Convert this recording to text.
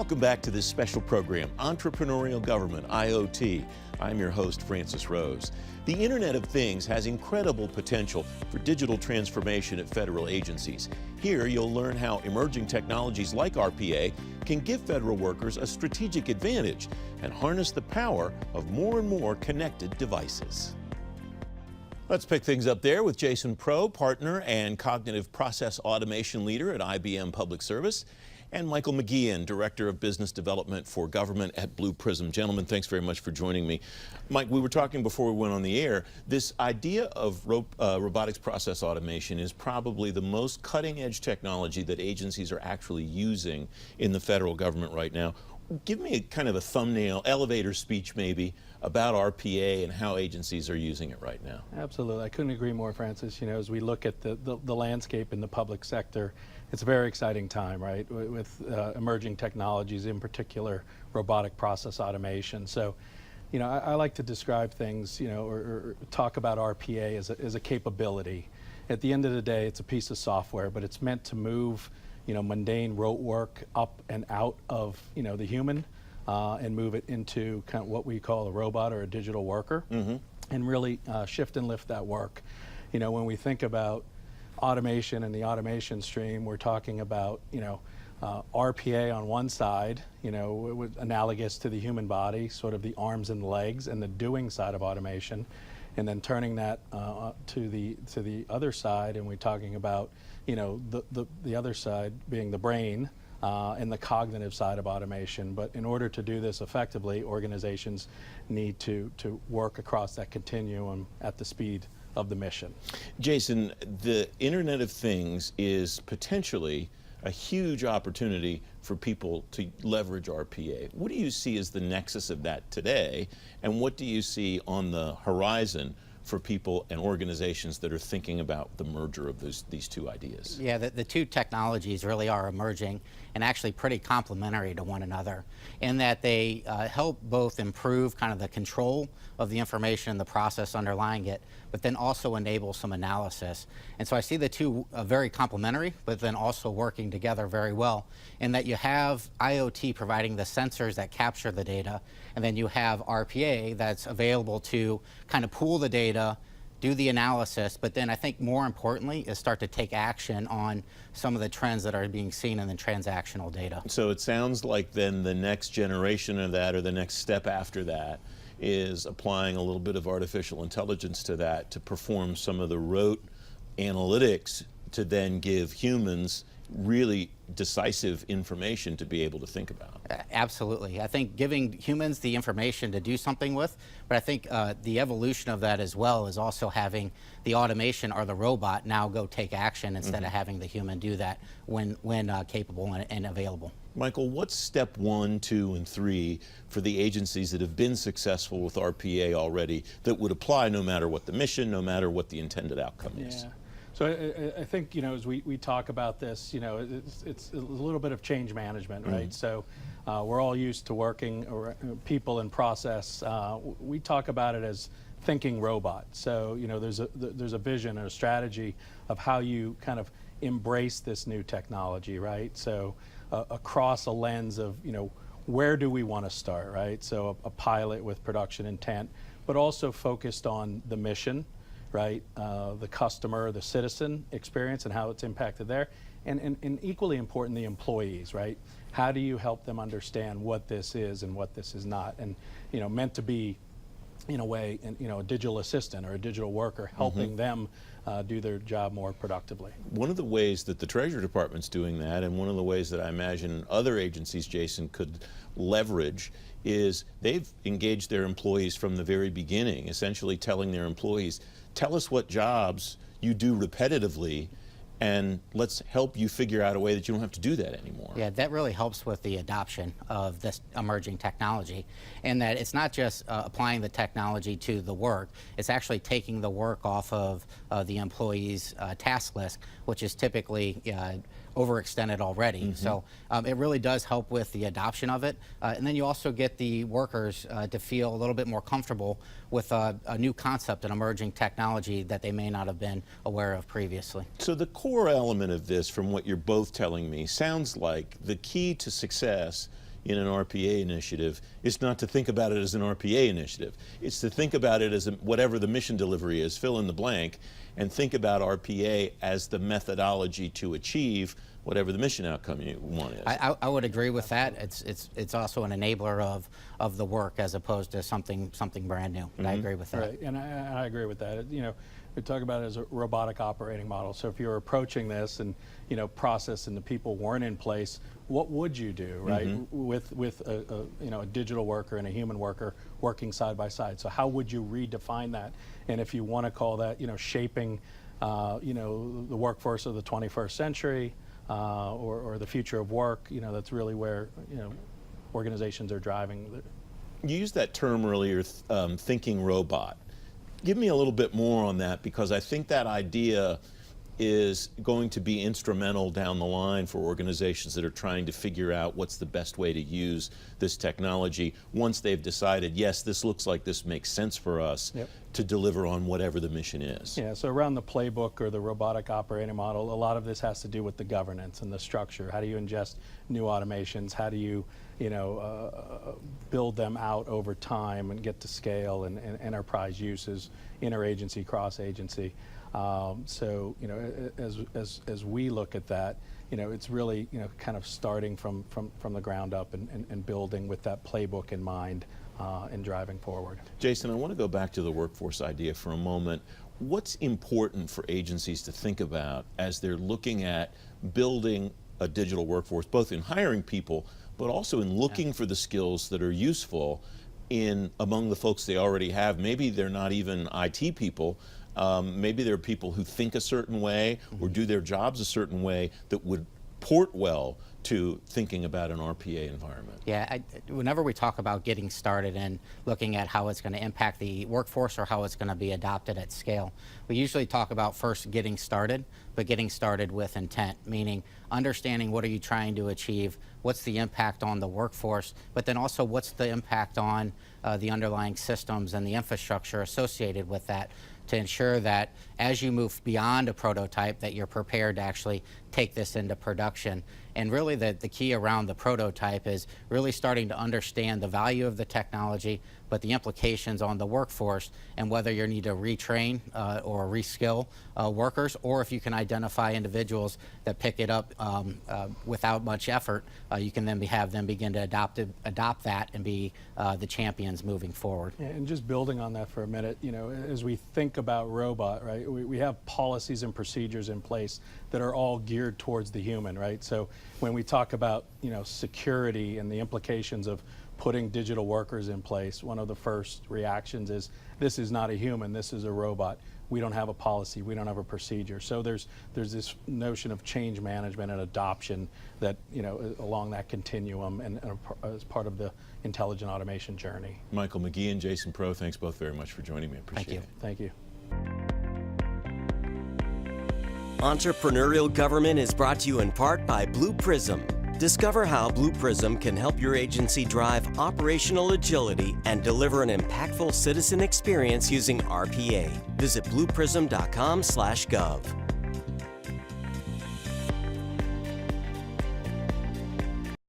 Welcome back to this special program, Entrepreneurial Government, IoT. I'm your host, Francis Rose. The Internet of Things has incredible potential for digital transformation at federal agencies. Here, you'll learn how emerging technologies like RPA can give federal workers a strategic advantage and harness the power of more and more connected devices. Let's pick things up there with Jason Pro, partner and cognitive process automation leader at IBM Public Service, and Michael McGeehan, Director of Business Development for Government at Blue Prism. Gentlemen, thanks very much for joining me. Mike, we were talking before we went on the air. This idea of robotics process automation is probably the most cutting-edge technology that agencies are actually using in the federal government right now. Give me a kind of a thumbnail, elevator speech maybe, about RPA and how agencies are using it right now. Absolutely. I couldn't agree more, Francis. You know, as we look at the landscape in the public sector, it's a very exciting time, right, with emerging technologies, in particular robotic process automation. So, you know, I like to describe things, you know, or talk about RPA as a capability. At the end of the day, it's a piece of software, but it's meant to move, you know, mundane rote work up and out of, you know, the human and move it into kind of what we call a robot or a digital worker, and really shift and lift that work. You know, when we think about automation and the automation stream, we're talking about, you know, RPA on one side, you know, analogous to the human body, sort of the arms and legs and the doing side of automation, and then turning that to the other side, and we're talking about, you know, the other side being the brain and the cognitive side of automation. But in order to do this effectively, organizations need to work across that continuum at the speed of the mission. Jason, the Internet of Things is potentially a huge opportunity for people to leverage RPA. What do you see as the nexus of that today, and what do you see on the horizon for people and organizations that are thinking about the merger of these two ideas? Yeah, the two technologies really are emerging and actually pretty complementary to one another in that they help both improve kind of the control of the information and the process underlying it, but then also enable some analysis. And so I see the two very complementary, but then also working together very well in that you have IoT providing the sensors that capture the data, and then you have RPA that's available to kind of pool the data, do the analysis, but then I think more importantly is start to take action on some of the trends that are being seen in the transactional data. So it sounds like then the next generation of that, or the next step after that, is applying a little bit of artificial intelligence to that to perform some of the rote analytics to then give humans really decisive information to be able to think about. Absolutely. I think giving humans the information to do something with, but I think the evolution of that as well is also having the automation or the robot now go take action instead of having the human do that when capable and available. Michael, what's step 1, 2, and 3 for the agencies that have been successful with RPA already that would apply no matter what the mission, no matter what the intended outcome is? So I think, you know, as we talk about this, you know, it's a little bit of change management, right? So we're all used to working people and process. We talk about it as thinking robot. So, you know, there's a vision and a strategy of how you kind of embrace this new technology, right? So across a lens of, you know, where do we want to start, right? So a pilot with production intent, but also focused on the mission, right? The customer, the citizen experience and how it's impacted there. And equally important, the employees, right? How do you help them understand what this is and what this is not? And, you know, meant to be, in a way, you know, a digital assistant or a digital worker helping them do their job more productively. One of the ways that the Treasury Department's doing that, and one of the ways that I imagine other agencies, Jason, could leverage is they've engaged their employees from the very beginning, essentially telling their employees, tell us what jobs you do repetitively, and let's help you figure out a way that you don't have to do that anymore. Yeah, that really helps with the adoption of this emerging technology, and that it's not just applying the technology to the work, it's actually taking the work off of the employee's task list, which is typically overextended already. So it really does help with the adoption of it. And then you also get the workers to feel a little bit more comfortable with a new concept, an emerging technology that they may not have been aware of previously. So the core element of this, from what you're both telling me, sounds like the key to success in an RPA initiative is not to think about it as an RPA initiative. It's to think about it as whatever the mission delivery is, fill in the blank, and think about RPA as the methodology to achieve whatever the mission outcome you want is. I would agree with that. It's also an enabler of the work as opposed to something brand new. I agree with that. Right, and I agree with that. You know, we talk about it as a robotic operating model. So if you're approaching this and, you know, process and the people weren't in place, what would you do, right? With a digital worker and a human worker working side by side. So how would you redefine that? And if you want to call that, you know, shaping, the workforce of the 21st century, or the future of work, you know, that's really where, you know, organizations are driving. You used that term earlier, thinking robot. Give me a little bit more on that, because I think that idea is going to be instrumental down the line for organizations that are trying to figure out what's the best way to use this technology once they've decided, yes, this looks like this makes sense for us to deliver on whatever the mission is. Yeah, so around the playbook or the robotic operating model, a lot of this has to do with the governance and the structure. How do you ingest new automations? How do you, build them out over time and get to scale and enterprise uses, interagency, cross-agency? So, you know, as we look at that, you know, it's really, you know, kind of starting from the ground up and building with that playbook in mind and driving forward. Jason, I want to go back to the workforce idea for a moment. What's important for agencies to think about as they're looking at building a digital workforce, both in hiring people, but also in looking for the skills that are useful among the folks they already have? Maybe they're not even IT people. Maybe they're people who think a certain way or do their jobs a certain way that would port well to thinking about an RPA environment. Yeah, whenever we talk about getting started and looking at how it's going to impact the workforce or how it's going to be adopted at scale, we usually talk about first getting started, but getting started with intent, meaning understanding what are you trying to achieve, what's the impact on the workforce, but then also what's the impact on the underlying systems and the infrastructure associated with that, to ensure that as you move beyond a prototype that you're prepared to actually take this into production. And really the key around the prototype is really starting to understand the value of the technology, but the implications on the workforce and whether you need to retrain or reskill workers, or if you can identify individuals that pick it up without much effort, you can then have them begin to adopt that and be the champions moving forward. Yeah, and just building on that for a minute, you know, as we think about robot, right, we have policies and procedures in place that are all geared towards the human, right? So when we talk about, you know, security and the implications of putting digital workers in place, one of the first reactions is, this is not a human, this is a robot. We don't have a policy, we don't have a procedure. So there's this notion of change management and adoption that, you know, along that continuum and as part of the intelligent automation journey. Michael McGee and Jason Pro, thanks both very much for joining me. I appreciate it. Thank you. Entrepreneurial Government is brought to you in part by Blue Prism. Discover how Blue Prism can help your agency drive operational agility and deliver an impactful citizen experience using RPA. Visit blueprism.com/gov.